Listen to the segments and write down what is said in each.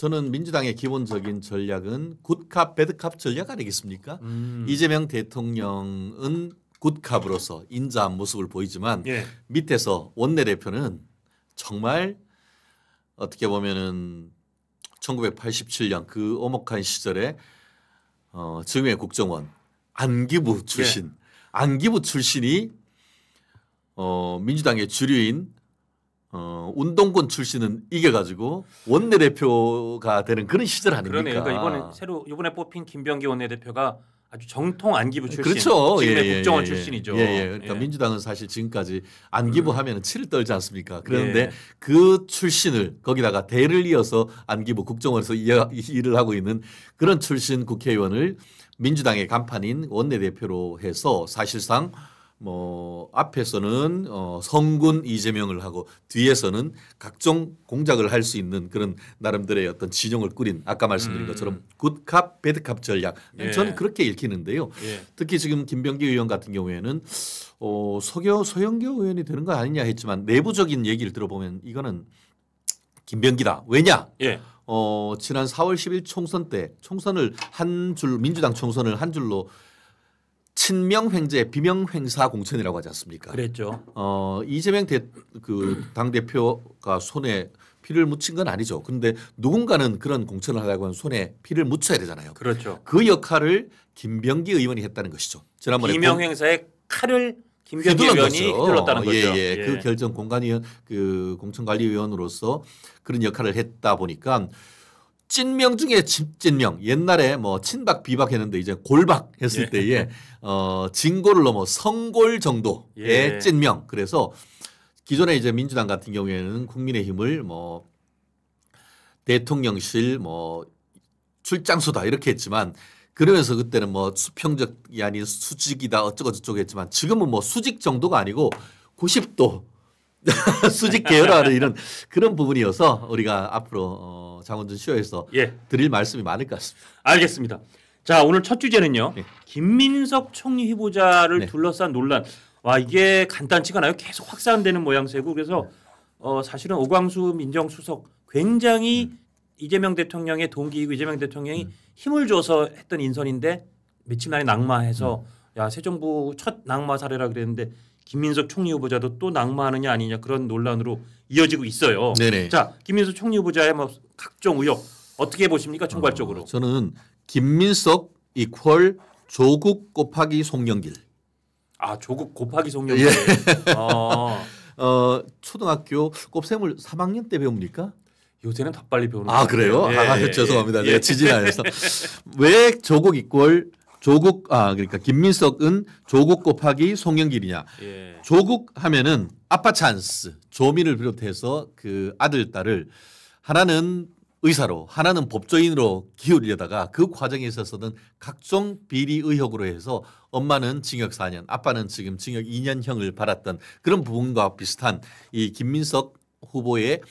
저는 민주당의 기본적인 전략은 굿캅 배드캅 전략 아니겠습니까? 이재명 대통령은 굿캅으로서 인자한 모습을 보이지만 예. 밑에서 원내대표는 정말 어떻게 보면은 1987년 그 오목한 시절에 지금의 국정원 안기부 출신, 예. 안기부 출신이 민주당의 주류인 운동권 출신은 이겨가지고 원내대표가 되는 그런 시절 아닙니까? 그러네요. 그러니까 이번에 뽑힌 김병기 원내대표가 아주 정통 안기부 출신, 그렇죠. 지금의 국정원 출신이죠. 그러니까 민주당은 사실 지금까지 안기부 하면은 치를 떨지 않습니까? 그런데 예. 그 출신을 거기다가 대를 이어서 안기부 국정원에서 일을 하고 있는 그런 출신 국회의원을 민주당의 간판인 원내대표로 해서 사실상 뭐 앞에서는 성군 이재명을 하고 뒤에서는 각종 공작을 할 수 있는 그런 나름대로의 어떤 진영을 꾸린 아까 말씀드린 것처럼 굿캅 배드캅 전략 예. 저는 그렇게 읽히는데요. 예. 특히 지금 김병기 의원 같은 경우에는 서영교 의원이 되는 거 아니냐 했지만 내부적인 얘기를 들어보면 이거는 김병기다. 왜냐? 예. 지난 4월 10일 총선 때 총선을 한 줄 민주당 총선을 한 줄로 친명횡재 비명횡사 공천이라고 하지 않습니까? 그랬죠. 이재명 당 대표가 손에 피를 묻힌 건 아니죠. 그런데 누군가는 그런 공천을 하려고 하면 손에 피를 묻혀야 되잖아요. 그렇죠. 그 역할을 김병기 의원이 했다는 것이죠. 지난번에 비명행사의 칼을 김병기 의원이 휘둘렀다는 거죠. 예. 그 결정 공관위원 그 공천관리위원으로서 그런 역할을 했다 보니까. 찐명 중에 찐명 옛날에 뭐 친박 비박 했는데 이제 골박 했을 때에 진골을 넘어 성골 정도의 찐명. 그래서 기존에 이제 민주당 같은 경우에는 국민의힘을 뭐 대통령실 뭐 출장소다 이렇게 했지만 그러면서 그때는 뭐 수평적이 아닌 수직이다 어쩌고 저쩌고 했지만 지금은 뭐 수직 정도가 아니고 90도 수직 계열화는 이런 그런 부분이어서 우리가 앞으로 장원준 쇼에서 드릴 말씀이 많을 것 같습니다. 알겠습니다. 자 오늘 첫 주제는요. 네. 김민석 총리 후보자를 네. 둘러싼 논란. 와 이게 간단치가 않아요. 계속 확산되는 모양새고 그래서 사실은 오광수 민정수석 굉장히 이재명 대통령의 동기이고 이재명 대통령이 힘을 줘서 했던 인선인데 며칠 만에 낙마해서 야 새 정부 첫 낙마 사례라 그랬는데 김민석 총리 후보자도 또 낙마하느냐 아니냐 그런 논란으로 이어지고 있어요. 네네. 자, 김민석 총리 후보자의 뭐 각종 의혹 어떻게 보십니까 총괄적으로? 저는 김민석 이퀄 조국 곱하기 송영길. 아 조국 곱하기 송영길. 예. 초등학교 곱셈을 3학년 때 배웁니까? 요새는 더 빨리 배우는. 아 그래요? 죄송합니다. 제가 지진하여서 왜 조국 이퀄 그러니까 김민석은 조국 곱하기 송영길이냐. 조국 하면은 아빠 찬스 조민을 비롯해서 그 아들 딸을 하나는 의사로 하나는 법조인으로 기울이려다가 그 과정에 있어서는 각종 비리 의혹으로 해서 엄마는 징역 4년 아빠는 지금 징역 2년형을 받았던 그런 부분과 비슷한 이 김민석 후보의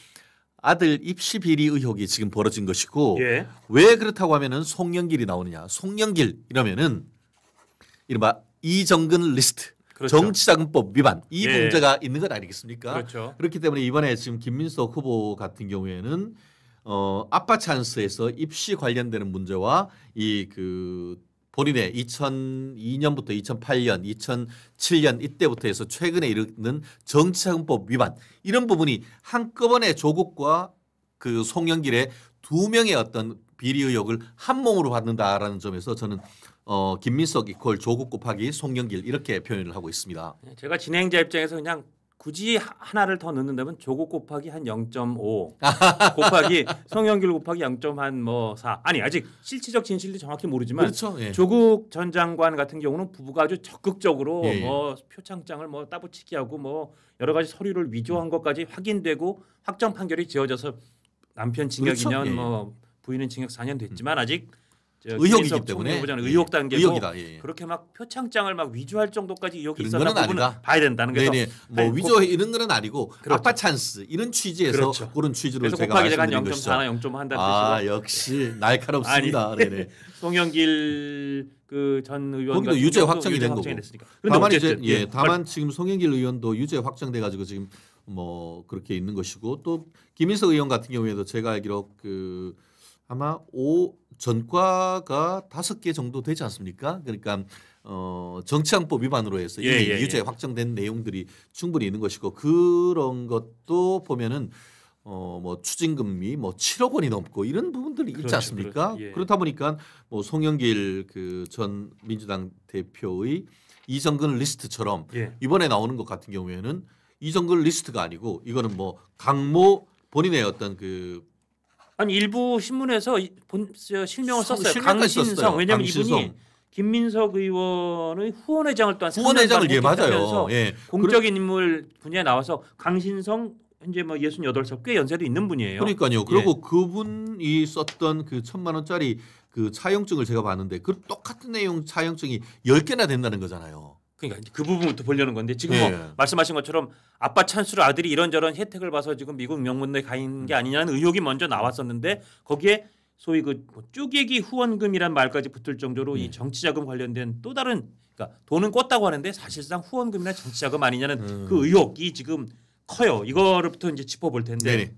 아들 입시 비리 의혹이 지금 벌어진 것이고 왜 그렇다고 하면은 송영길이 나오느냐. 송영길 이러면은 이른바 이정근 리스트 그렇죠. 정치자금법 위반 이 문제가 있는 것 아니겠습니까? 그렇죠. 그렇기 때문에 이번에 지금 김민석 후보 같은 경우에는 아빠 찬스에서 입시 관련되는 문제와 이 그 본인의 2002년부터 2008년, 2007년 이때부터 해서 최근에 이르는 정치자금법 위반 이런 부분이 한꺼번에 조국과 그 송영길의 두 명의 어떤 비리 의혹을 한 몸으로 받는다라는 점에서 저는 김민석 이퀄 조국 곱하기 송영길 이렇게 표현을 하고 있습니다. 제가 진행자 입장에서 그냥 굳이 하나를 더 넣는다면 조국 곱하기 한 0.5 곱하기 송영길 곱하기 0.4 아니 아직 실체적 진실도 정확히 모르지만 그렇죠. 조국 전 장관 같은 경우는 부부가 아주 적극적으로 뭐 표창장을 뭐 따붙이기 하고 뭐 여러 가지 서류를 위조한 것까지 확인되고 확정 판결이 지어져서 남편 징역 2년 뭐 부인은 징역 4년 됐지만 아직 의혹이기 때문에 의혹 단계고 의혹이다. 그렇게 막 표창장을 막 위조할 정도까지 의혹이 그런 있었나 부분은 봐야 된다는 거죠. 뭐 위조 이런 거는 아니고 그렇죠. 아빠 찬스 이런 취지에서 그런 취지로 제가 말씀드린 것이죠. 0.4나 0.5 한다는 뜻이고. 역시 날카롭습니다. 네네. 송영길 그 전 의원 거기도 유죄 확정이 된 거고. 다만 다만 지금 송영길 의원도 유죄 확정돼 가지고 지금 뭐 그렇게 있는 것이고 또 김민석 의원 같은 경우에도 제가 알기로 그 아마 전과가 5개 정도 되지 않습니까? 그러니까 정치항법 위반으로 해서 이미 유죄 확정된 내용들이 충분히 있는 것이고 그런 것도 보면은 뭐 추징금이 뭐 7억 원이 넘고 이런 부분들이 있지 않습니까? 그렇다 보니까 뭐 송영길 그 전 민주당 대표의 이정근 리스트처럼 이번에 나오는 것 같은 경우에는 이정근 리스트가 아니고 이거는 뭐 강모 본인의 어떤 그 아니 일부 신문에서 실명을 썼어요. 강신성. 왜냐하면 이분이 김민석 의원의 후원회장을 또한 후원회장을 맞아요. 공적인 인물 분야에 나와서 강신성 현재 뭐 68살 꽤 연세도 있는 분이에요. 그러니까요. 그리고 그분이 썼던 그 1,000만 원짜리 그 차용증을 제가 봤는데 그 똑같은 내용 차용증이 10개나 된다는 거잖아요. 그러니까 그 부분부터 보려는 건데 지금 뭐 말씀하신 것처럼 아빠 찬스로 아들이 이런저런 혜택을 봐서 지금 미국 명문대에 가 있는 게 아니냐는 의혹이 먼저 나왔었는데 거기에 소위 그 쪼개기 후원금이란 말까지 붙을 정도로 이 정치자금 관련된 또 다른 그러니까 돈은 꿨다고 하는데 사실상 후원금이나 정치자금 아니냐는 그 의혹이 지금 커요. 이거부터 이제 짚어볼 텐데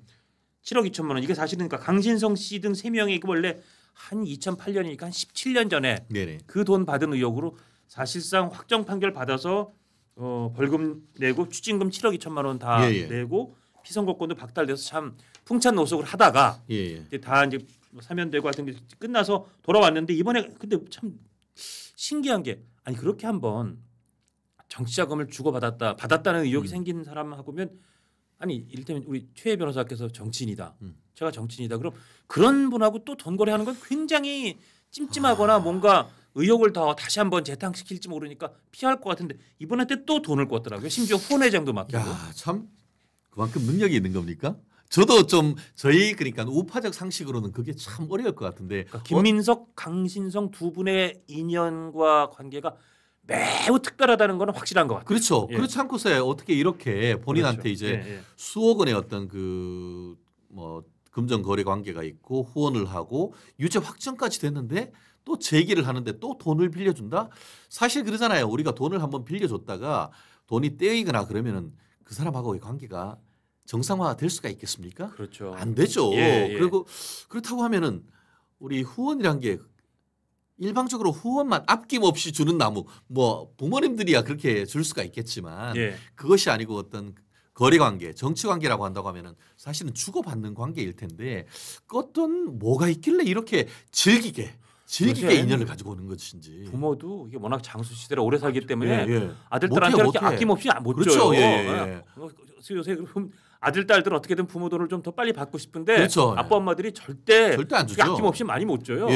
7억 2천만 원 이게 사실은 그러니까 강신성 씨 등 3명이 원래 한 2008년이니까 한 17년 전에 그 돈 받은 의혹으로 사실상 확정 판결 받아서 벌금 내고 추징금 7억 2천만 원 다 내고 피선거권도 박탈돼서 참 풍찬노숙을 하다가 다 이제 사면되고 하여튼 게 끝나서 돌아왔는데 이번에 근데 참 신기한 게 아니 그렇게 한번 정치자금을 받았다는 의혹이 생긴 사람하고면 아니 이를테면 우리 최 변호사께서 정치인이다. 제가 정치인이다. 그럼 그런 분하고 또 돈 거래하는 건 굉장히 찜찜하거나 뭔가 의혹을 더 다시 한번 재탕시킬지 모르니까 피할 것 같은데 이번한테 또 돈을 꿨더라고요. 심지어 후원회장도 맡기고. 참 그만큼 능력이 있는 겁니까? 저도 좀 저희 그러니까 우파적 상식으로는 그게 참 어려울 것 같은데 그러니까 김민석, 강신성 두 분의 인연과 관계가 매우 특별하다는 건 확실한 것 같아요. 그렇죠. 그렇지 않고서 어떻게 이렇게 본인한테 이제 수억 원의 어떤 그 뭐 금전 거래 관계가 있고 후원을 하고 유죄 확정까지 됐는데 또 제기를 하는데 또 돈을 빌려준다? 사실 그러잖아요. 우리가 돈을 한번 빌려줬다가 돈이 떼이거나 그러면은 그 사람하고의 관계가 정상화 될 수가 있겠습니까? 그렇죠. 안 되죠. 그리고 그렇다고 하면은 우리 후원이란 게 일방적으로 후원만 아낌없이 주는 나무 뭐 부모님들이야 그렇게 줄 수가 있겠지만 그것이 아니고 어떤 거래관계, 정치관계라고 한다고 하면은 사실은 주고받는 관계일 텐데 어떤 뭐가 있길래 이렇게 질기게 인연을 가지고 오는 것인지. 부모도 이게 워낙 장수 시대를 오래 살기 때문에 아들딸한테 이렇게 아낌없이 못 줘요. 요새 그럼 아들 딸들은 어떻게든 부모 돈을 좀 더 빨리 받고 싶은데 아빠 엄마들이 절대 안 주죠. 아낌없이 많이 못 줘요.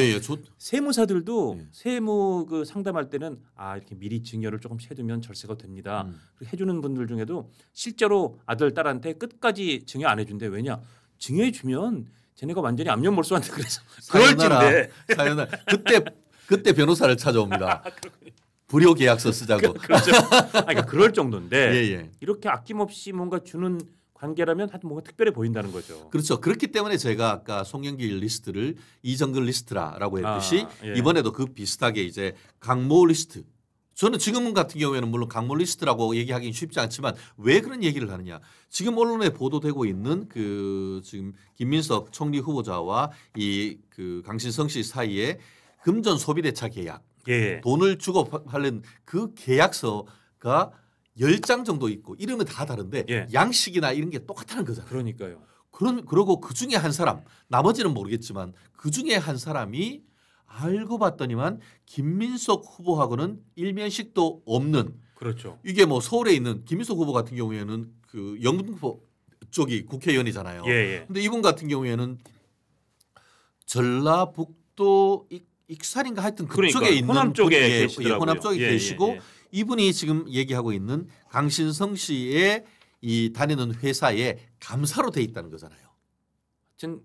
세무사들도 세무 그 상담할 때는 이렇게 미리 증여를 조금 해두면 절세가 됩니다. 해주는 분들 중에도 실제로 아들 딸한테 끝까지 증여 안 해준대. 왜냐 증여해 주면 쟤네가 완전히 압력몰수한테 그래서 그럴진데 사연아 그때 변호사를 찾아옵니다. 불효 계약서 쓰자고. 그렇죠. 그러니까 그럴 정도인데 이렇게 아낌없이 뭔가 주는 관계라면 하여튼 뭔가 특별해 보인다는 거죠. 그렇죠. 그렇기 때문에 제가 아까 송영길 리스트를 이정근 리스트라고 했듯이 이번에도 그 비슷하게 이제 강모 리스트. 저는 지금 같은 경우에는 물론 강모 리스트라고 얘기하기는 쉽지 않지만 왜 그런 얘기를 하느냐. 지금 언론에 보도되고 있는 그 지금 김민석 총리 후보자와 이 그 강신성 씨 사이에 금전 소비대차 계약 돈을 주고 팔는 그 계약서가 10장 정도 있고 이름은 다 다른데 양식이나 이런 게 똑같다는 거잖아요. 그러니까요. 그러고 그 중에 한 사람 나머지는 모르겠지만 그 중에 한 사람이 알고 봤더니만 김민석 후보하고는 일면식도 없는. 그렇죠. 이게 뭐 서울에 있는 김민석 후보 같은 경우에는 그 영등포 쪽이 국회의원이잖아요. 근데 이분 같은 경우에는 전라북도 익산인가 하여튼 그쪽에 있는 호남 쪽에 계시더라고요. 호남 쪽에 계시고 이분이 지금 얘기하고 있는 강신성 씨의 이 다니는 회사에 감사로 돼 있다는 거잖아요. 지금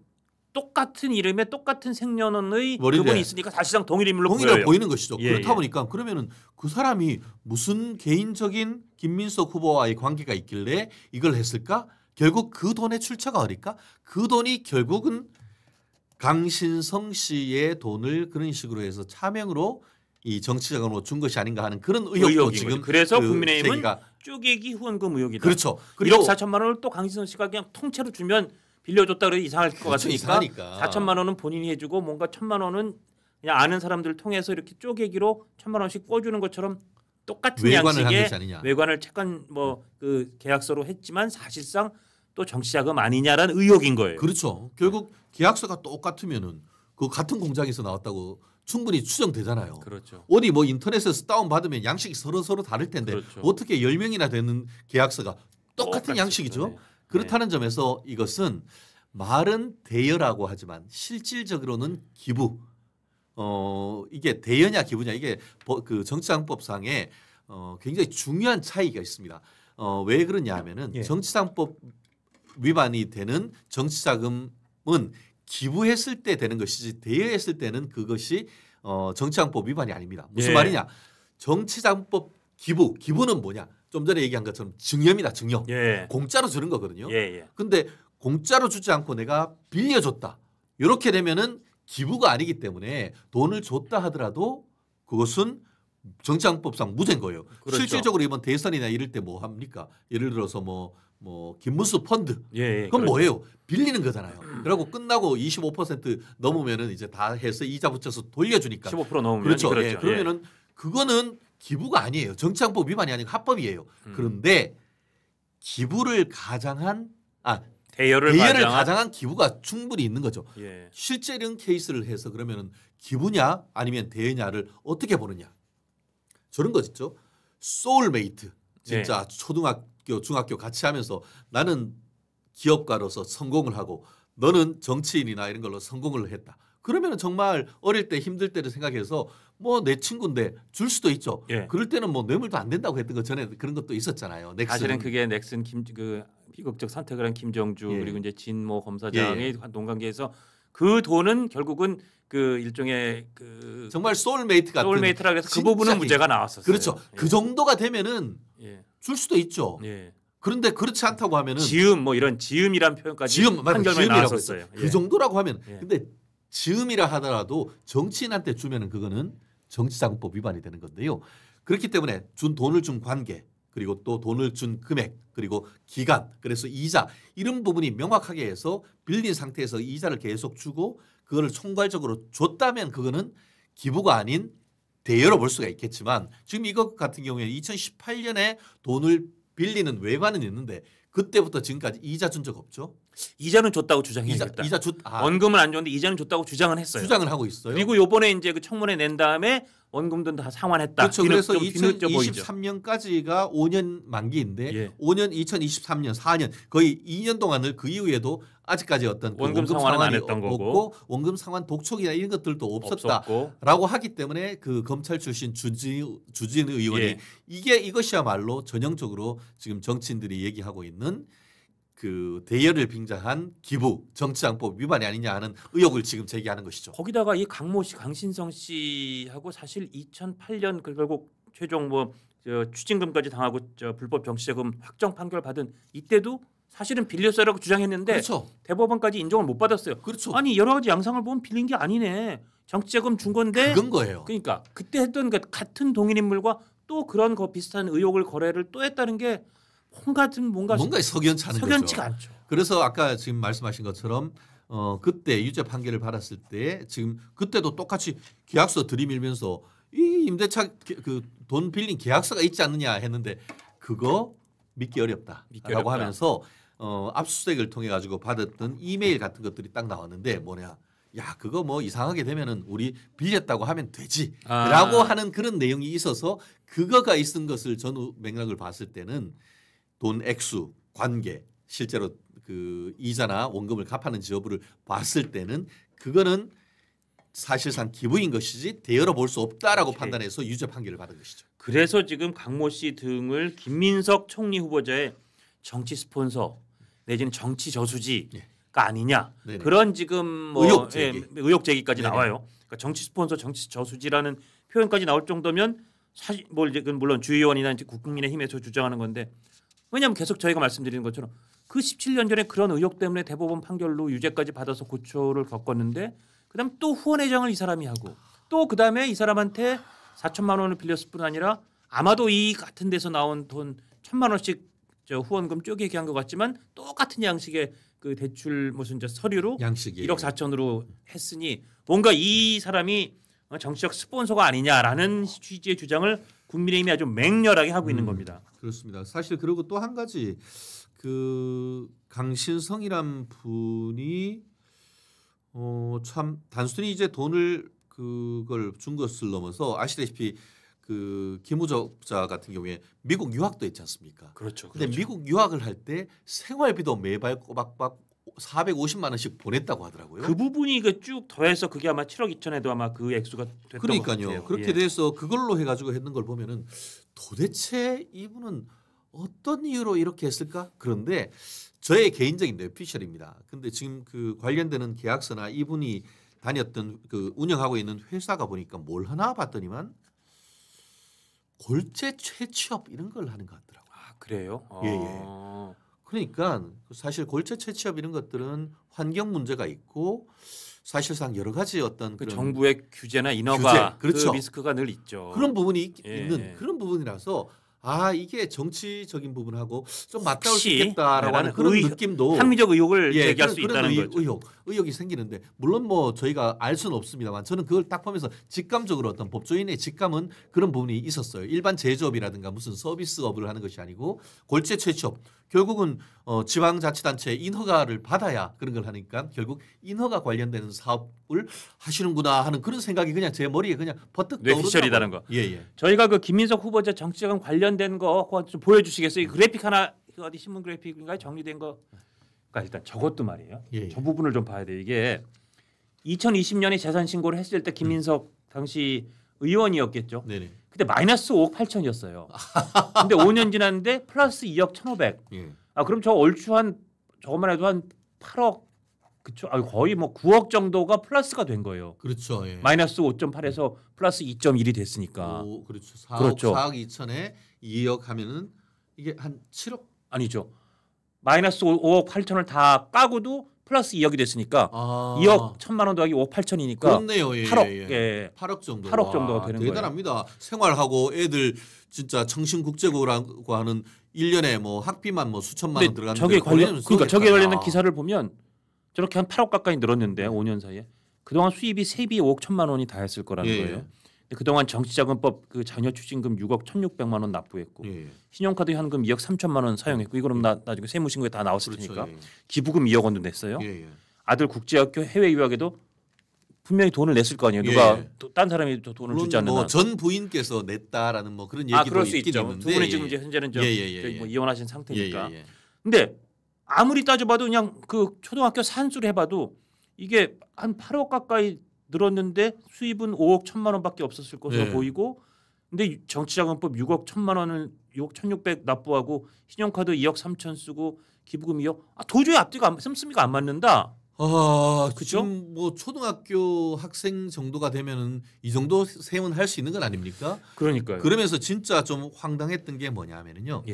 똑같은 이름에 똑같은 생년원의 그분이 있으니까 사실상 동일 인물로 보이는 것이죠. 그렇다 보니까 그러면은 그 사람이 무슨 개인적인 김민석 후보와의 관계가 있길래 이걸 했을까? 결국 그 돈의 출처가 어딜까? 그 돈이 결국은 강신성 씨의 돈을 그런 식으로 해서 차명으로 이 정치자금으로 준 것이 아닌가 하는 그런 의혹도 지금 거죠. 그래서 국민의힘은 쪼개기 후원금 의혹이다. 그렇죠. 1억 4천만 원을 또 강신성 씨가 그냥 통째로 주면 빌려줬다 그래도 이상할 것 그렇죠, 같으니까 이상하니까. 4천만 원은 본인이 해주고 뭔가 1,000만 원은 그냥 아는 사람들을 통해서 이렇게 쪼개기로 1,000만 원씩 꿔주는 것처럼 똑같은 외관을 한 양식의 것이 아니냐. 외관을 채권 뭐 그 계약서로 했지만 사실상 또 정치자금 아니냐라는 의혹인 거예요. 그렇죠. 결국 계약서가 똑같으면은 그 같은 공장에서 나왔다고 충분히 추정되잖아요. 그렇죠. 어디 뭐 인터넷에서 다운 받으면 양식이 서로 다를 텐데 그렇죠. 어떻게 10명이나 되는 계약서가 똑같은 양식이죠. 네. 그렇다는 점에서 이것은 말은 대여라고 하지만 실질적으로는 기부. 이게 대여냐 기부냐 이게 그 정치자금법상에 굉장히 중요한 차이가 있습니다. 왜 그러냐 하면은 예. 정치자금법 위반이 되는 정치자금은 기부했을 때 되는 것이지 대여했을 때는 그것이 정치자금법 위반이 아닙니다. 무슨 예. 말이냐? 정치자금법 기부는 뭐냐? 좀 전에 얘기한 것처럼 증여입니다. 증여. 예. 공짜로 주는 거거든요. 예. 근데 공짜로 주지 않고 내가 빌려줬다. 이렇게 되면은 기부가 아니기 때문에 돈을 줬다 하더라도 그것은 정치자금법상 무죄인 거예요. 그렇죠. 실질적으로 이번 대선이나 이럴 때 뭐 합니까? 예를 들어서 뭐 김문수 펀드. 예. 그건 그렇죠. 뭐예요? 빌리는 거잖아요. 그러고 끝나고 25% 넘으면은 이제 다 해서 이자 붙여서 돌려주니까. 15% 넘으면 그렇죠. 그렇죠. 예. 그러면은 그거는 기부가 아니에요. 정치자금법 위반이 아니고 합법이에요. 그런데 기부를 가장한 대여를 가장한 기부가 충분히 있는 거죠. 예. 실제는 케이스를 해서 그러면은 기부냐 아니면 대여냐를 어떻게 보느냐. 저런 거 있죠. 소울메이트. 진짜 초등학교, 중학교 같이 하면서 나는 기업가로서 성공을 하고 너는 정치인이나 이런 걸로 성공을 했다. 그러면은 정말 어릴 때 힘들 때를 생각해서 뭐 내 친구인데 줄 수도 있죠. 예. 그럴 때는 뭐 뇌물도 안 된다고 했던 거 전에 그런 것도 있었잖아요. 넥슨. 사실은 그게 넥슨 그 비극적 선택을 한 김정주 예. 그리고 이제 진모 검사장의 동관계에서 그 돈은 결국은 그 일종의 그 정말 소울메이트 같은 소울메이트라 그래서 그 진짜 부분은 문제가 나왔었어요. 그렇죠. 예. 그 정도가 되면은 예. 줄 수도 있죠. 예. 그런데 그렇지 않다고 하면은 지음 뭐 이런 지음이란 표현까지 판결문에 지음이라고 나왔었어요. 했어요. 예. 그 정도라고 하면 예. 근데 지음이라 하더라도 정치인한테 주면은 그거는 정치자금법 위반이 되는 건데요. 그렇기 때문에 돈을 준 관계 그리고 또 돈을 준 금액 그리고 기간 그래서 이자 이런 부분이 명확하게 해서 빌린 상태에서 이자를 계속 주고 그거를 총괄적으로 줬다면 그거는 기부가 아닌 대여로 볼 수가 있겠지만 지금 이것 같은 경우에 2018년에 돈을 빌리는 외관은 있는데 그때부터 지금까지 이자 준 적 없죠. 이자는 줬다고 주장했다. 이자 원금은 안 줬는데 이자는 줬다고 주장은 했어요. 주장을 하고 있어요. 그리고 요번에 이제 그 청문회 낸 다음에 원금도 다 상환했다. 그렇죠. 그래서 좀 뒤늦어 보이죠. 2023년까지가 5년 만기인데 예. 5년 2023년 4년 거의 2년 동안을 그 이후에도 아직까지 어떤 그 원금 상환은 안 했던 없고 거고. 원금 상환 독촉이나 이런 것들도 없었고. 없었다라고 하기 때문에 그 검찰 출신 주진 의원이 예. 이것이야말로 전형적으로 지금 정치인들이 얘기하고 있는 그 대여를 빙자한 기부 정치자금법 위반이 아니냐 하는 의혹을 지금 제기하는 것이죠. 거기다가 이 강모 씨, 강신성 씨하고 사실 2008년 결국 최종 뭐 추징금까지 당하고 불법 정치자금 확정 판결 받은 이때도 사실은 빌렸어라고 주장했는데 그렇죠. 대법원까지 인정을 못 받았어요. 그렇죠. 아니 여러 가지 양상을 보면 빌린 게 아니네. 정치자금 준 건데. 그건 거예요. 그러니까 그때 했던 그 같은 동일 인물과 또 그런 거 비슷한 의혹을 거래를 또 했다는 게 뭔가 석연치가 않죠. 그래서 아까 지금 말씀하신 것처럼 그때 유죄 판결을 받았을 때 지금 그때도 똑같이 계약서 들이밀면서 이 임대차 그 돈 빌린 계약서가 있지 않느냐 했는데 그거 믿기 어렵다라고 하면서 압수수색을 통해 가지고 받았던 이메일 같은 것들이 딱 나왔는데 뭐냐. 야 그거 뭐 이상하게 되면은 우리 빌렸다고 하면 되지라고 하는 그런 내용이 있어서 그거가 있은 것을 전후 맥락을 봤을 때는 돈 액수, 관계, 실제로 그 이자나 원금을 갚았는지 여부를 봤을 때는 그거는 사실상 기부인 것이지 대여로 볼 수 없다라고 판단해서 유죄 판결을 받은 것이죠. 그래서 지금 강모 씨 등을 김민석 총리 후보자의 정치 스폰서 내지는 정치 저수지가 아니냐 네네. 그런 지금 뭐 의혹 제기까지 네네. 나와요. 그러니까 정치 스폰서, 정치 저수지라는 표현까지 나올 정도면 사실 뭐 이제 물론 주의원이나 이제 국민의힘에서 주장하는 건데. 왜냐하면 계속 저희가 말씀드리는 것처럼 그 17년 전에 그런 의혹 때문에 대법원 판결로 유죄까지 받아서 고초를 겪었는데 그다음 또 후원회장을 이 사람이 하고 또 그다음에 이 사람한테 4천만 원을 빌렸을 뿐 아니라 아마도 이 같은 데서 나온 돈 1,000만 원씩 후원금 쪼개기 한 것 같지만 똑같은 양식의 그 대출 무슨 저 서류로 양식이 1억 4천으로 했으니 뭔가 이 사람이 정치적 스폰서가 아니냐라는 취지의 주장을 국민의힘이 아주 맹렬하게 하고 있는 겁니다. 그렇습니다. 사실 그리고 또 한 가지 그 강신성이란 분이 참 단순히 이제 돈을 그걸 준 것을 넘어서 아시다시피 그 기무접자 같은 경우에 미국 유학도 있지 않습니까? 그렇죠. 근데 미국 유학을 할 때 생활비도 매달 꼬박꼬박 450만 원씩 보냈다고 하더라고요. 그 부분이 그 쭉 더해서 그게 아마 7억 2천에도 아마 그 액수가 됐던 것 같아요. 그러니까요. 그렇게 예. 돼서 그걸로 해가지고 했는 걸 보면은 도대체 이분은 어떤 이유로 이렇게 했을까? 그런데 저의 개인적인 뇌피셜입니다. 근데 지금 그 관련되는 계약서나 이분이 다녔던 그 운영하고 있는 회사가 보니까 뭘 하나 봤더니만 골재 채취업 이런 걸 하는 것 같더라고요. 아 그래요? 예. 그러니까 사실 골재 채취업 이런 것들은 환경 문제가 있고 사실상 여러 가지 어떤 그 그런 정부의 규제나 인허가 그렇죠. 그 리스크가 늘 있죠. 그런 부분이 예. 있는 그런 부분이라서 이게 정치적인 부분하고 좀 맞닿을 수 혹시 있겠다라고 하는 그런 느낌도 합리적 의혹을 예, 제기할 수 있다는 거죠. 의혹이 생기는데 물론 뭐 저희가 알 수는 없습니다만 저는 그걸 딱 보면서 직감적으로 어떤 법조인의 직감은 그런 부분이 있었어요. 일반 제조업이라든가 무슨 서비스업을 하는 것이 아니고 골재 채취업 결국은 지방자치단체 인허가를 받아야 그런 걸 하니까 결국 인허가 관련되는 사업을 하시는구나 하는 그런 생각이 그냥 제 머리에 그냥 버뜩 뇌피셜이라는 거. 예. 저희가 그 김민석 후보자 정치자금 관련된 거 좀 보여주시겠어요? 이 그래픽 하나 어디 신문 그래픽인가요? 정리된 거. 그러니까 일단 저것도 말이에요. 예. 저 부분을 좀 봐야 돼요. 이게 2020년에 재산 신고를 했을 때 김민석 당시 의원이었겠죠. 네네. 그때 마이너스 5억 8천이었어요. 근데 5년 지났는데 플러스 2억 1,500. 예. 그럼 저 얼추 한 저것만 해도 한 8억 그쵸? 거의 뭐 9억 정도가 플러스가 된 거예요. 그렇죠. 예. 마이너스 5.8에서 플러스 2.1이 됐으니까. 그렇죠. 4억, 그렇죠. 4억 2천에 2억 하면은 이게 한 7억 아니죠. 마이너스 5억 8천을 다 까고도 플러스 2억이 됐으니까 2억 1천만 원 더하기 5억 8천이니까 그렇네요. 예, 8억. 예. 예. 8억 정도. 8억 정도가 되는 거예요. 대단합니다. 생활하고 애들 진짜 청신국제고라고 하는 1년에 뭐 학비만 뭐 수천만 원 들어가는데 저게 저게 관련된 기사를 보면 저렇게 한 8억 가까이 늘었는데 5년 사이에 그동안 수입이 세비 5억 1천만 원이 다 했을 거라는 거예요. 그동안 정치자금법 그 자녀 추징금 6억 1,600만 원 납부했고 신용카드 현금 2억 3천만 원 사용했고 이거는 나중에 세무신고에 다 나왔을 테니까 기부금 2억 원도 냈어요. 아들 국제학교 해외 유학에도 분명히 돈을 냈을 거 아니에요. 누가 딴 사람이 돈을 주지 않는 한. 전 부인께서 냈다라는 뭐 그런 얘기도 그럴 수 있긴 있죠. 있는데 두 분이 지금 이제 현재는 뭐 이혼하신 상태니까. 근데 아무리 따져봐도 그냥 그 초등학교 산수를 해봐도 이게 한 8억 가까이 늘었는데 수입은 5억 1천만 원밖에 없었을 것으로 보이고 근데 정치자금법 6억 1천만 원을 6억 1,600 납부하고 신용카드 2억 3천 쓰고 기부금 2억 도저히 앞뒤가 씀씀이가 안 맞는다. 그죠? 지금 뭐 초등학교 학생 정도가 되면은 이 정도 셈은 할 수 있는 건 아닙니까? 그러니까요. 그러면서 진짜 좀 황당했던 게 뭐냐면은요.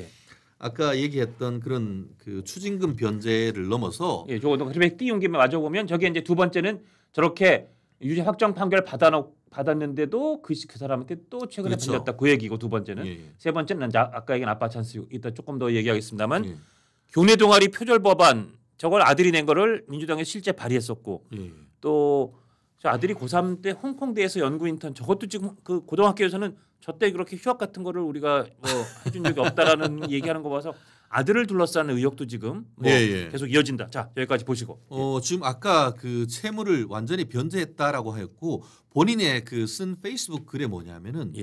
아까 얘기했던 그런 그 추징금 변제를 넘어서 저거 그렇게 띄운 김에 맞아 보면 저게 이제 두 번째는 저렇게 유죄 확정 판결 받았는데도 그 사람한테 또 최근에 변졌다 그 얘기고 두 번째는 세 번째는 아까 얘기한 아빠 찬스 이따 조금 더 얘기하겠습니다만 교내 동아리 표절 법안 저걸 아들이 낸 거를 민주당에 실제 발의했었고 또 저 아들이 고3 때 홍콩대에서 연구 인턴 저것도 지금 그 고등학교에서는 저때 그렇게 휴학 같은 거를 우리가 뭐 해준 적이 없다라는 얘기하는 거 봐서 아들을 둘러싼 의혹도 지금 뭐 계속 이어진다. 자 여기까지 보시고. 지금 아까 그 채무를 완전히 변제했다라고 했고 본인의 그 쓴 페이스북 글에 뭐냐면은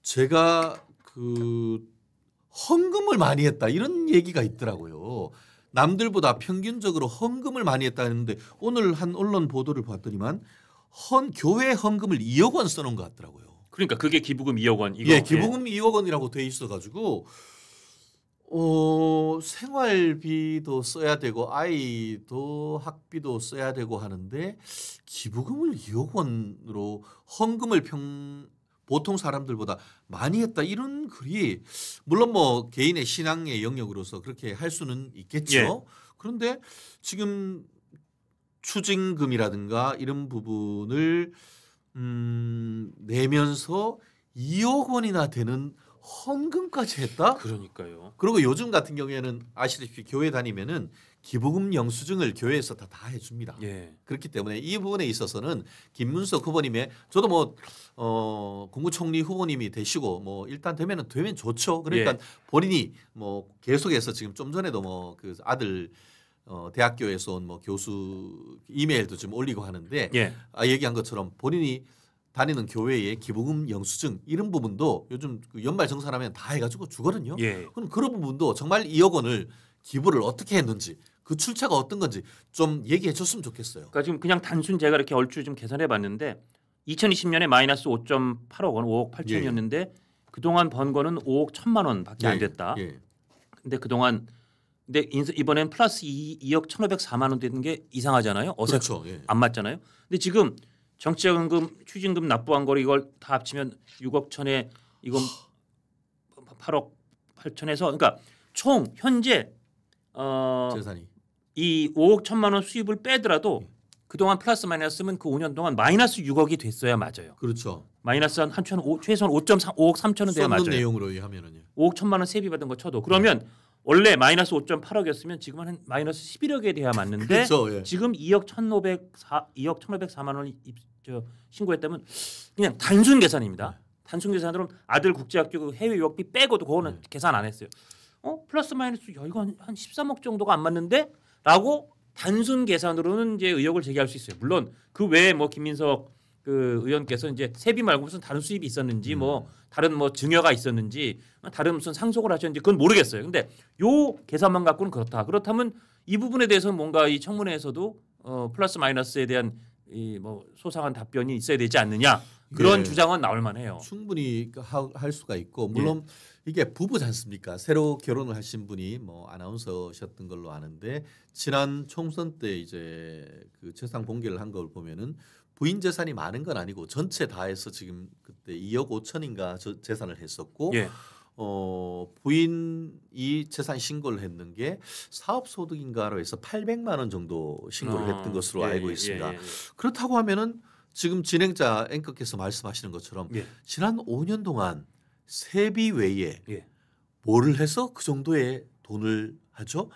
제가 그 헌금을 많이 했다 이런 얘기가 있더라고요. 남들보다 평균적으로 헌금을 많이 했다 했는데 오늘 한 언론 보도를 봤더니만 교회 헌금을 2억 원 써놓은 것 같더라고요. 그러니까 그게 기부금 2억 원. 이거. 기부금 2억 원이라고 돼 있어가지고 생활비도 써야 되고 아이도 학비도 써야 되고 하는데 기부금을 2억 원으로 헌금을 보통 사람들보다 많이 했다 이런 글이 물론 뭐 개인의 신앙의 영역으로서 그렇게 할 수는 있겠죠. 그런데 지금 추징금이라든가 이런 부분을 내면서 2억 원이나 되는 헌금까지 했다? 그러니까요. 그리고 요즘 같은 경우에는 아시다시피 교회 다니면은 기부금 영수증을 교회에서 다 해줍니다. 예. 그렇기 때문에 이 부분에 있어서는 김문석 후보님의 저도 뭐 국무총리 후보님이 되시고 뭐 일단 되면 좋죠. 그러니까 예. 본인이 뭐 계속해서 지금 좀 전에도 뭐 그 아들 대학교에서 온 뭐 교수 이메일도 좀 올리고 하는데 예. 얘기한 것처럼 본인이 다니는 교회의 기부금 영수증 이런 부분도 요즘 그 연말 정산하면 다 해가지고 주거든요. 예. 그럼 그런 부분도 정말 2억 원을 기부를 어떻게 했는지 그 출처가 어떤 건지 좀 얘기해 줬으면 좋겠어요. 그러니까 지금 그냥 단순 제가 이렇게 얼추 좀 계산해 봤는데 2020년에 마이너스 5.8억 원, 5억 8천이었는데 그동안 번 거는 5억 1천만 원밖에 안 됐다. 예. 근데 그동안 근데 이번엔 플러스 2억 1,504만 원 되는 게 이상하잖아요. 어색 그렇죠. 예. 안 맞잖아요. 근데 지금 정치자금금, 추징금 납부한 거를 이걸 다 합치면 6억 천에 이건 8억 8천에서 그러니까 총 현재 재산이 이 5억 1천만 원 수입을 빼더라도 그동안 플러스 마이너스면 그 5년 동안 마이너스 6억이 됐어야 맞아요. 그렇죠. 마이너스 한 최소한 5억 3천은 돼야 맞아요. 내용으로 하면은요. 5억 1천만 원 세비 받은 거 쳐도 그러면 원래 마이너스 5.8억이었으면 지금은 한 마이너스 11억에 돼야 맞는데 그렇죠, 예. 지금 2억 1,504만 원을 신고했다면 그냥 단순 계산입니다. 단순 계산으로 아들 국제학교 그 해외 유학비 빼고도 그거는 계산 안 했어요. 플러스 마이너스 야 이거 한 13억 정도가 안 맞는데? 라고 단순 계산으로는 이제 의혹을 제기할 수 있어요. 물론 그 외에 뭐 김민석 그 의원께서 이제 세비 말고 무슨 다른 수입이 있었는지 뭐 다른 뭐 증여가 있었는지 다른 무슨 상속을 하셨는지 그건 모르겠어요. 근데 요 계산만 갖고는 그렇다. 그렇다면 이 부분에 대해서는 뭔가 이 청문회에서도 플러스 마이너스에 대한 이 뭐 소상한 답변이 있어야 되지 않느냐 그런 주장은 나올 만해요. 충분히 할 수가 있고 물론 이게 부부지 않습니까? 새로 결혼을 하신 분이 뭐 아나운서셨던 걸로 아는데 지난 총선 때 이제 그 재산 공개를 한 걸 보면은 부인 재산이 많은 건 아니고 전체 다 해서 지금 그때 2억 5천인가 재산을 했었고 부인이 재산 신고를 했는 게 사업소득인가로 해서 800만 원 정도 신고를 했던 것으로 알고 있습니다. 그렇다고 하면은 지금 진행자 앵커께서 말씀하시는 것처럼 지난 5년 동안 세비 외에 뭐를 해서 그 정도의 돈을 하죠?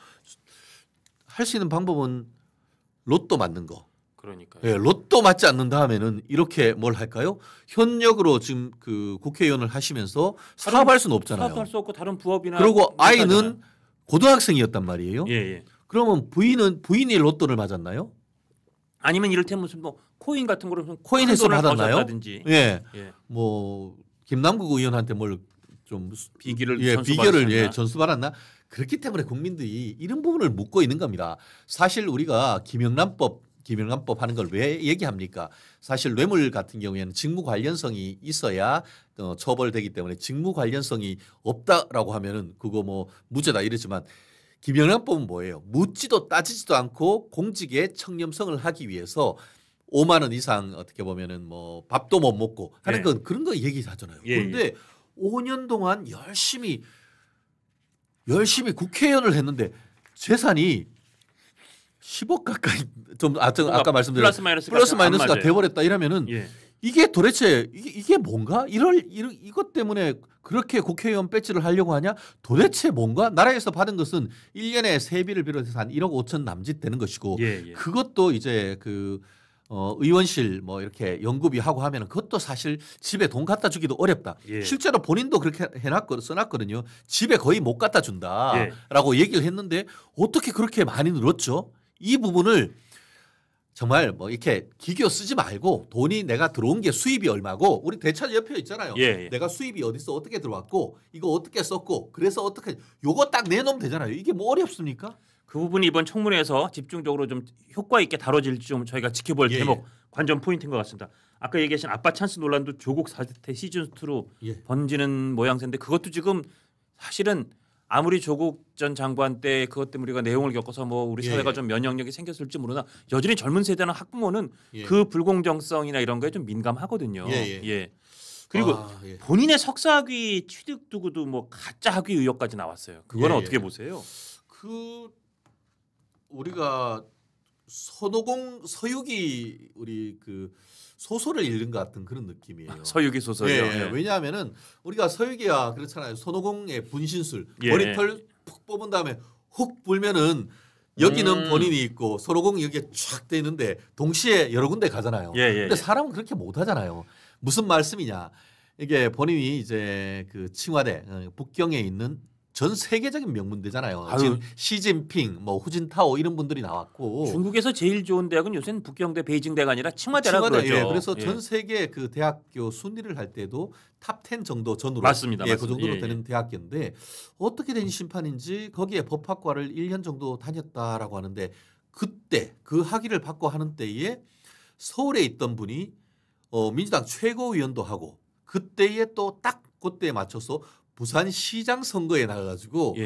할 수 있는 방법은 로또 맞는 거. 그러니까요. 예, 로또 맞지 않는다 하면은 이렇게 뭘 할까요? 현역으로 지금 그 국회의원을 하시면서 사업할 수는 없잖아요. 사업할 수 없고 다른 부업이나 그리고 아이는 고등학생이었단 말이에요. 예. 그러면 부인이 로또를 맞았나요? 아니면 이를테면 무슨 뭐 코인 같은 거를 코인에서 받았나요? 예. 뭐 김남국 의원한테 뭘 좀 비결을 전수 받았나? 그렇기 때문에 국민들이 이런 부분을 묻고 있는 겁니다. 사실 우리가 김영란법 하는 걸 왜 얘기합니까? 사실 뇌물 같은 경우에는 직무 관련성이 있어야 처벌되기 때문에 직무 관련성이 없다라고 하면은 그거 뭐 무죄다 이러지만 김영란법은 뭐예요? 묻지도 따지지도 않고 공직에 청렴성을 하기 위해서 5만 원 이상 어떻게 보면은 뭐 밥도 못 먹고 하는 건 그런 거 얘기하잖아요. 그런데 5년 동안 열심히 국회의원을 했는데 재산이 10억 가까이 좀 아까 말씀드린 플러스 마이너스가 돼버렸다 이러면은 이게 도대체 이게 뭔가 이것 때문에 그렇게 국회의원 배지를 하려고 하냐? 도대체 뭔가 나라에서 받은 것은 1년에 세비를 비롯해서 한 1억 5천 남짓 되는 것이고 그것도 이제 그 의원실 뭐 이렇게 연구비 하고 하면 그것도 사실 집에 돈 갖다 주기도 어렵다. 실제로 본인도 그렇게 써놨거든요. 집에 거의 못 갖다 준다라고 얘기를 했는데 어떻게 그렇게 많이 늘었죠? 이 부분을 정말 뭐 이렇게 기교 쓰지 말고 돈이 내가 들어온 게 수입이 얼마고 우리 대차 옆에 있잖아요. 내가 수입이 어디서 어떻게 들어왔고 이거 어떻게 썼고 그래서 어떻게 요거 딱 내놓으면 되잖아요. 이게 뭐 어렵습니까? 그 부분이 이번 청문회에서 집중적으로 좀 효과 있게 다뤄질지 좀 저희가 지켜볼 대목 관전 포인트인 것 같습니다. 아까 얘기하신 아빠 찬스 논란도 조국 사태 시즌2로 번지는 모양새인데 그것도 지금 사실은 아무리 조국 전 장관 때 그것 때문에 우리가 내용을 겪어서 뭐 우리 사회가 좀 면역력이 생겼을지 모르나 여전히 젊은 세대나 학부모는 그 불공정성이나 이런 거에 좀 민감하거든요. 그리고 본인의 석사학위 취득 두고도 뭐 가짜 학위 의혹까지 나왔어요. 그거는 어떻게 보세요? 우리가 서유기 우리 그 소설을 읽는 것 같은 그런 느낌이에요. 서유기 소설이요. 왜냐하면은 우리가 서유기야 그렇잖아요. 손오공의 분신술 머리털 푹 뽑은 다음에 훅 불면은 여기는 본인이 있고 소로공이 여기에 쫙 돼 있는데 동시에 여러 군데 가잖아요. 근데 사람은 그렇게 못 하잖아요. 무슨 말씀이냐? 이게 본인이 이제 그 칭화대 북경에 있는 전 세계적인 명문대잖아요. 지금 시진핑, 뭐 후진타오 이런 분들이 나왔고 중국에서 제일 좋은 대학은 요새는 북경대, 베이징대가 아니라 칭화대라고 그러죠. 예, 그래서 전 세계 그 대학교 순위를 할 때도 탑 10 정도 전후로 맞습니다. 그 정도로 되는 대학교인데 어떻게 된 심판인지 거기에 법학과를 1년 정도 다녔다라고 하는데 그때 그 학위를 받고 하는 때에 서울에 있던 분이 민주당 최고위원도 하고 그때에 또 딱 그때에 맞춰서 부산시장 선거에 나가가지고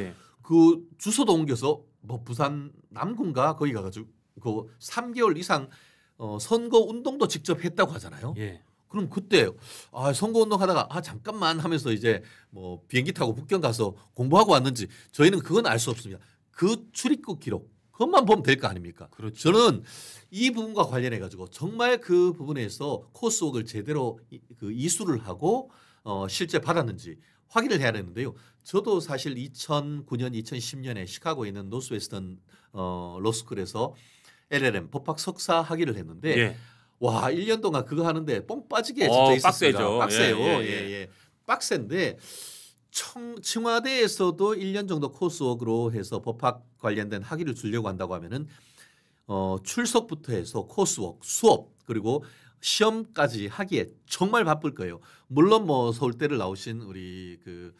그 주소도 옮겨서 뭐 부산 남군가 거기 가가지고 그 3개월 이상 선거 운동도 직접 했다고 하잖아요. 그럼 그때 선거 운동하다가 잠깐만 하면서 이제 뭐 비행기 타고 북경 가서 공부하고 왔는지 저희는 그건 알 수 없습니다. 그 출입국 기록 그것만 보면 될 거 아닙니까? 그렇죠. 저는 이 부분과 관련해 가지고 정말 그 부분에서 코스웍을 제대로 그 이수를 하고 실제 받았는지 확인을 해야 되는데요. 저도 사실 2009년, 2010년에 시카고에 있는 노스웨스턴 로스쿨에서 LLM 법학 석사 학위를 했는데 와 1년 동안 그거 하는데 뽕 빠지게 진짜 있었습니다. 빡세요. 예. 빡센데 칭화대에서도 1년 정도 코스웍으로 해서 법학 관련된 학위를 주려고 한다고 하면은 출석부터 해서 코스웍, 수업 그리고 시험까지 하기에 정말 바쁠 거예요. 물론 뭐 서울대를 나오신 우리 그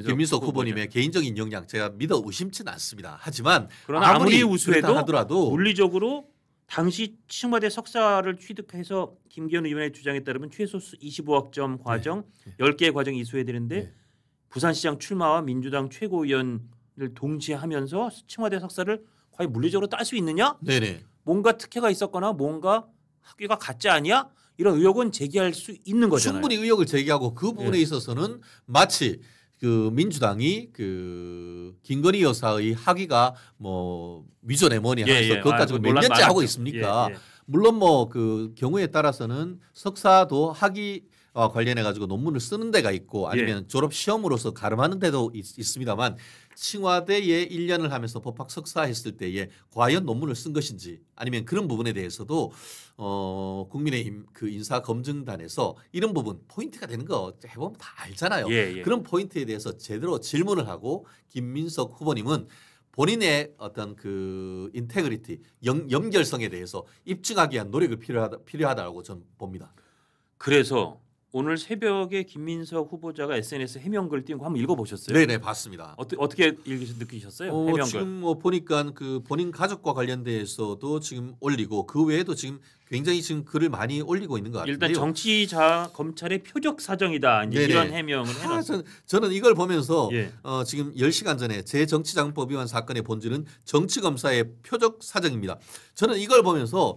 김민석 후보님의 개인적인 역량 제가 믿어 의심치는 않습니다. 하지만 그러나 아무리 우수해도 하더라도 물리적으로 당시 칭화대 석사를 취득해서 김기현 의원의 주장에 따르면 최소 25학 점 과정 10개의 과정 이수해야 되는데 부산시장 출마와 민주당 최고위원을 동시에 하면서 칭화대 석사를 과연 물리적으로 딸 수 있느냐? 네네. 뭔가 특혜가 있었거나 뭔가 학위가 가짜 아니야? 이런 의혹은 제기할 수 있는 거잖아요. 충분히 의혹을 제기하고 그 부분에 있어서는 마치 그 민주당이 그 김건희 여사의 학위가 뭐 위조 내모니 하면서 그것 가지고 몇 년째 하고 있습니까? 물론 뭐 그 경우에 따라서는 석사도 학위 관련해 가지고 논문을 쓰는 데가 있고 아니면 졸업 시험으로서 가름하는 데도 있습니다만 칭화대에 1년을 하면서 법학 석사 했을 때에 과연 논문을 쓴 것인지 아니면 그런 부분에 대해서도 국민의힘 그 인사검증단에서 이런 부분 포인트가 되는 거 해보면 다 알잖아요. 그런 포인트에 대해서 제대로 질문을 하고 김민석 후보님은 본인의 어떤 그 인테그리티 연결성에 대해서 입증하기 위한 노력을 필요하다고 저는 봅니다. 그래서 오늘 새벽에 김민석 후보자가 SNS 해명글 띄운 거 한번 읽어보셨어요? 네네 봤습니다. 어떻게 느끼셨어요? 해명글. 지금 뭐 보니까 그 본인 가족과 관련돼서도 지금 올리고 그 외에도 지금 굉장히 지금 글을 많이 올리고 있는 것 같은데요. 일단 정치자 검찰의 표적 사정이다 이런 해명을 해놨어요. 저는 이걸 보면서 지금 10시간 전에 제정치자금법 위반 사건의 본질은 정치검사의 표적 사정입니다. 저는 이걸 보면서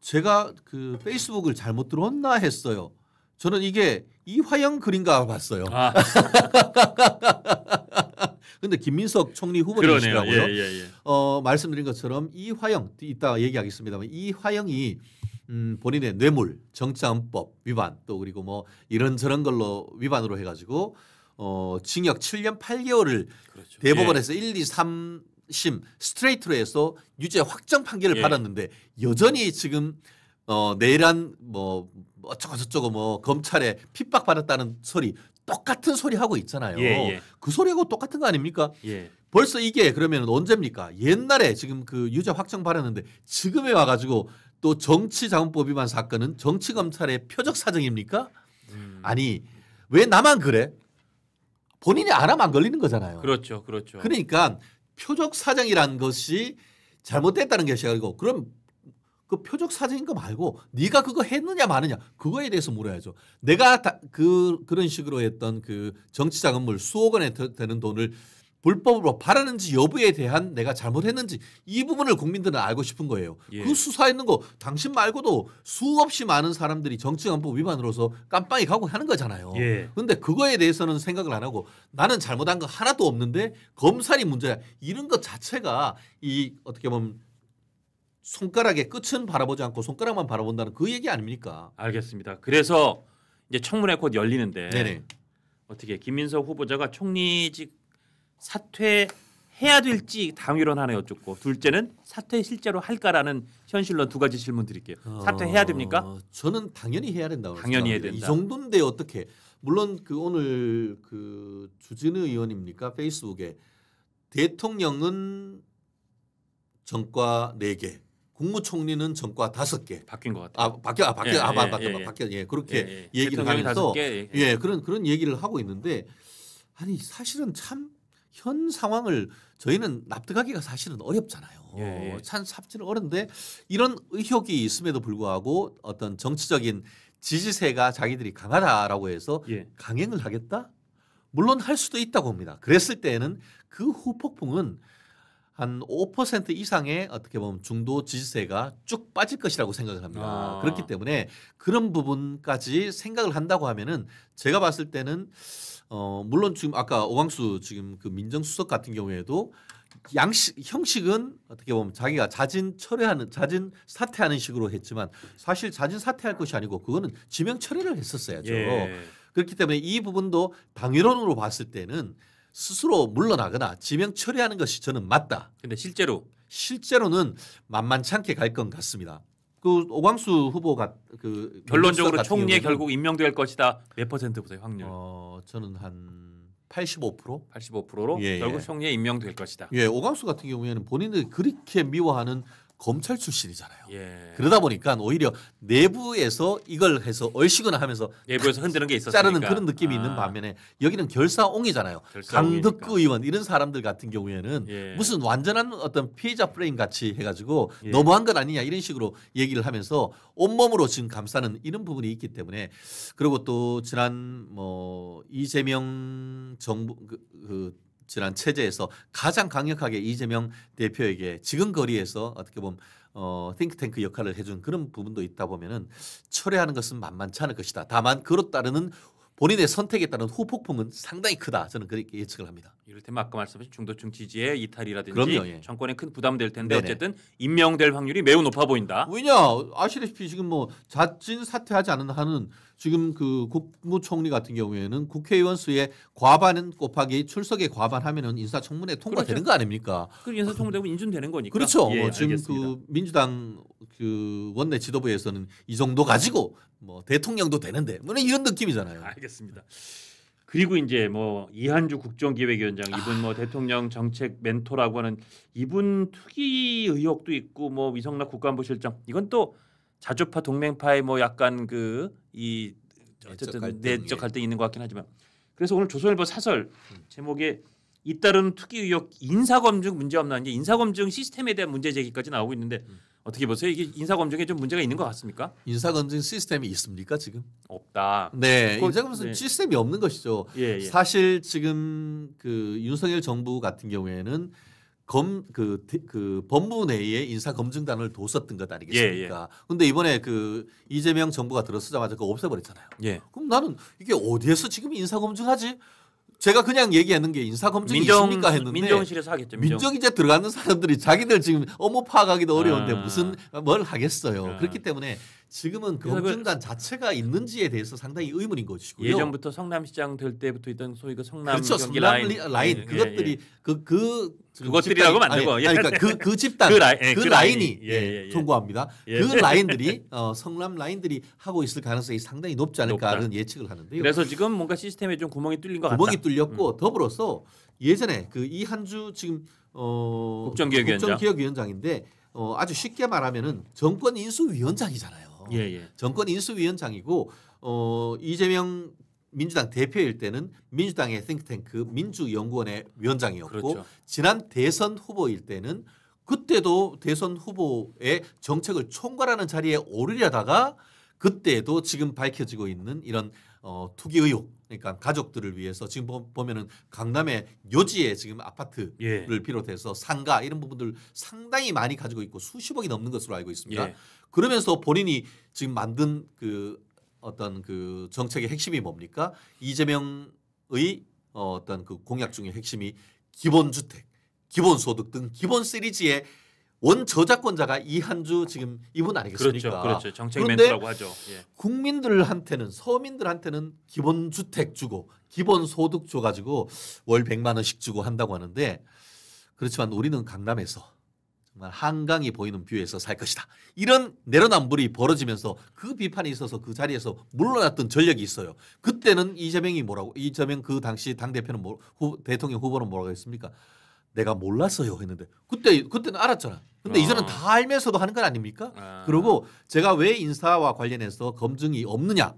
제가 그 페이스북을 잘못 들었나 했어요. 저는 이게 이화영 글인가 봤어요. 근데 김민석 총리 후보님이시라고요. 말씀드린 것처럼 이화영 이따 얘기하겠습니다만 이화영이 본인의 뇌물, 정치자금법 위반 또 그리고 뭐 이런저런 걸로 위반으로 해가지고 징역 7년 8개월을 대법원에서 1, 2, 3심 스트레이트로 해서 유죄 확정 판결을 받았는데 여전히 지금 내란 뭐 어쩌고 저쩌고 뭐 검찰에 핍박받았다는 소리 똑같은 소리 하고 있잖아요. 그 소리하고 똑같은 거 아닙니까? 벌써 이게 그러면 언제입니까? 옛날에 지금 그 유죄 확정 받았는데 지금에 와가지고 또 정치자금법 위반 사건은 정치검찰의 표적 사정입니까? 아니 왜 나만 그래? 본인이 안 하면 안 걸리는 거잖아요. 그렇죠. 그러니까 표적 사정이라는 것이 잘못됐다는 것이 아니고 그럼 그 표적 사정인 거 말고 네가 그거 했느냐 마느냐 그거에 대해서 물어야죠. 내가 그런 식으로 했던 그 정치자금을 수억 원에 되는 돈을 불법으로 팔았는지 여부에 대한 내가 잘못했는지 이 부분을 국민들은 알고 싶은 거예요. 그 수사했는 거 당신 말고도 수없이 많은 사람들이 정치자금법 위반으로서 깜빵이 가고 하는 거잖아요. 그런데 그거에 대해서는 생각을 안 하고 나는 잘못한 거 하나도 없는데 검찰이 문제야. 이런 것 자체가 이 어떻게 보면 손가락의 끝은 바라보지 않고 손가락만 바라본다는 그 얘기 아닙니까? 알겠습니다. 그래서 이제 청문회 곧 열리는데 어떻게 김민석 후보자가 총리직 해야 될지 당위론 하나 여쭙고 둘째는 사퇴 실제로 할까라는 현실론 두 가지 질문 드릴게요. 사퇴해야 됩니까? 저는 당연히 해야 된다고 당연히 해야 된다. 이 정도인데 어떻게? 물론 그 오늘 그 주진우 의원입니까? 페이스북에 대통령은 전과 4개, 국무총리는 전과 5개. 바뀐 것 같아요. 바뀌어. 예, 그렇게 얘기를 하면서 그런 얘기를 하고 있는데 아니 사실은 참 현 상황을 저희는 납득하기가 사실은 어렵잖아요. 참 삽질은 어려운데 이런 의혹이 있음에도 불구하고 어떤 정치적인 지지세가 자기들이 강하다라고 해서 강행을 하겠다? 물론 할 수도 있다고 봅니다. 그랬을 때는 그 후폭풍은 한 5% 이상의 어떻게 보면 중도 지지세가 쭉 빠질 것이라고 생각을 합니다. 그렇기 때문에 그런 부분까지 생각을 한다고 하면은 제가 봤을 때는 물론 지금 아까 오광수 지금 그 민정수석 같은 경우에도 형식은 어떻게 보면 자기가 자진 사퇴하는 식으로 했지만 사실 자진 사퇴할 것이 아니고 그거는 지명 철회를 했었어야죠. 그렇기 때문에 이 부분도 당위론으로 봤을 때는 스스로 물러나거나 지명 처리하는 것이 저는 맞다. 근데 실제로는 만만치 않게 갈 것 같습니다. 그 오광수 후보가 그 결론적으로 총리에 결국 임명될 것이다. 몇 퍼센트 보세요 확률? 저는 한 85%? 85%로 결국 총리에 임명될 것이다. 예, 오광수 같은 경우에는 본인들이 그렇게 미워하는 검찰 출신이잖아요. 그러다 보니까 오히려 내부에서 이걸 해서 얼씨구나 하면서 내부에서 흔드는 게 있었으니까 자르는 그런 느낌이 있는 반면에 여기는 결사옹이잖아요. 강덕구 의원 이런 사람들 같은 경우에는 무슨 완전한 어떤 피해자 프레임 같이 해가지고 너무한 건 아니냐 이런 식으로 얘기를 하면서 온몸으로 지금 감싸는 이런 부분이 있기 때문에 그리고 또 지난 이재명 정부 지난 체제에서 가장 강력하게 이재명 대표에게 지금 거리에서 어떻게 보면 띵크탱크 역할을 해준 그런 부분도 있다 보면은 철회하는 것은 만만치 않을 것이다. 다만 그로 따르는 본인의 선택에 따른 후폭풍은 상당히 크다. 저는 그렇게 예측을 합니다. 이를테면 아까 말씀하신 중도층 지지의 이탈이라든지 그럼요, 정권에 큰 부담될 텐데 어쨌든 임명될 확률이 매우 높아 보인다. 왜냐 아시다시피 지금 자진 사퇴하지 않은 한은 지금 그 국무총리 같은 경우에는 국회의원 수의 과반 곱하기 출석의 과반하면은 인사청문회 통과되는 거 아닙니까? 그 인사청문회되고 인준되는 거니까. 그렇죠. 지금 그 민주당 그 원내 지도부에서는 이 정도 가지고 대통령도 되는데 이런 느낌이잖아요. 알겠습니다. 그리고 이제 이한주 국정기획위원장 이분 대통령 정책 멘토라고 하는 이분 투기 의혹도 있고 위성락 국가안보실장 이건 또 자주파 동맹파의 약간 이 어쨌든 내적 갈등이 있는 것 같긴 하지만 그래서 오늘 조선일보 사설 제목에 잇따른 투기 의혹 인사검증 문제 없나 이제 인사검증 시스템에 대한 문제 제기까지 나오고 있는데 어떻게 보세요? 이게 인사검증에 좀 문제가 있는 것 같습니까? 인사검증 시스템이 있습니까 지금? 없다. 네, 인사검증 시스템이 없는 것이죠. 사실 지금 그 윤석열 정부 같은 경우에는 법무 내에 인사검증단을 뒀었던 것 아니겠습니까? 그런데 이번에 그 이재명 정부가 들어서자마자 그거 없애버렸잖아요. 그럼 나는 이게 어디에서 지금 인사검증하지? 제가 그냥 얘기하는 게 인사검증이 있습니까 했는데 민정실에서 하겠죠. 민정 이제 들어가는 사람들이 자기들 지금 업무 파악하기도 어려운데 무슨 뭘 하겠어요. 그렇기 때문에 지금은 검증단 자체가 있는지에 대해서 상당히 의문인 것이고요. 예전부터 성남시장 될 때부터 있던 소위 그 성남 경기 라인 그것들이 그것들이라고 만들고 그러니까 그 집단 그 라인이 통과합니다. 그 라인들이 성남 라인들이 하고 있을 가능성이 상당히 높지 않을까 하는 예측을 하는데요. 그래서 지금 뭔가 시스템에 좀 구멍이 뚫린 것 같다. 구멍이 뚫렸고 더불어서 예전에 그 이한주 지금 국정기획위원장인데 아주 쉽게 말하면은 정권 인수위원장이잖아요. 정권 인수위원장이고 이재명 민주당 대표일 때는 민주당의 띵크탱크 민주연구원의 위원장이었고 지난 대선 후보일 때는 그때도 대선 후보의 정책을 총괄하는 자리에 오르려다가 그때도 지금 밝혀지고 있는 이런 투기 의혹 그러니까 가족들을 위해서 지금 보면은 강남의 묘지에 지금 아파트를 비롯해서 상가 이런 부분들 상당히 많이 가지고 있고 수십억이 넘는 것으로 알고 있습니다. 그러면서 본인이 지금 만든 그 어떤 그 정책의 핵심이 뭡니까? 이재명의 어떤 그 공약 중에 핵심이 기본주택, 기본소득 등 기본 시리즈의 원 저작권자가 이한주 지금 이분 아니겠습니까? 그렇죠. 정책 멘토라고 하죠. 국민들한테는 서민들한테는 기본 주택 주고 기본 소득 줘가지고 월 100만 원씩 주고 한다고 하는데 그렇지만 우리는 강남에서 정말 한강이 보이는 뷰에서 살 것이다. 이런 내로남불이 벌어지면서 그 비판이 있어서 그 자리에서 물러났던 전력이 있어요. 그때는 이재명 그 당시 당대표는 대통령 후보는 뭐라고 했습니까? 내가 몰랐어요 했는데 그때는 알았잖아. 근데 이제는 다 알면서도 하는 건 아닙니까? 그리고 제가 왜 인사와 관련해서 검증이 없느냐?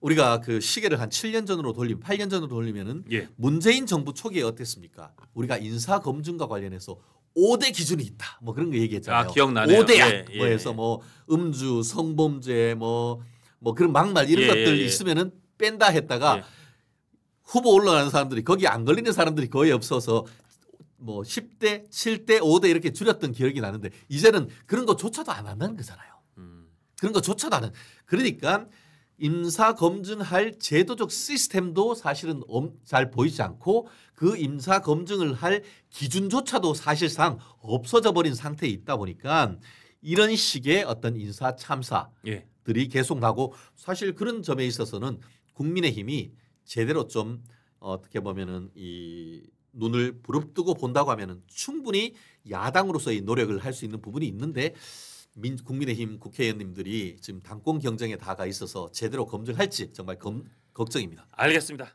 우리가 그 시계를 한 7년 전으로 8년 전으로 돌리면은 문재인 정부 초기에 어땠습니까? 우리가 인사 검증과 관련해서 5대 기준이 있다. 뭐 그런 거 얘기했잖아요. 기억나네요. 5대약 뭐해서 뭐 음주, 성범죄 뭐 그런 막말 이런 것들 있으면은 뺀다 했다가 후보 올라가는 사람들이 거기 안 걸리는 사람들이 거의 없어서 뭐 10대, 7대, 5대 이렇게 줄였던 기억이 나는데 이제는 그런 것조차도 안 한다는 거잖아요. 그런 것조차도 안 한. 그러니까 임사 검증할 제도적 시스템도 사실은 잘 보이지 않고 그 임사 검증을 할 기준조차도 사실상 없어져 버린 상태에 있다 보니까 이런 식의 어떤 인사 참사들이 계속 나고 사실 그런 점에 있어서는 국민의힘이 제대로 좀 어떻게 보면은 이 눈을 부릅뜨고 본다고 하면은 충분히 야당으로서의 노력을 할 수 있는 부분이 있는데 국민의힘 국회의원님들이 지금 당권 경쟁에 다가 있어서 제대로 검증할지 정말 걱정입니다. 알겠습니다.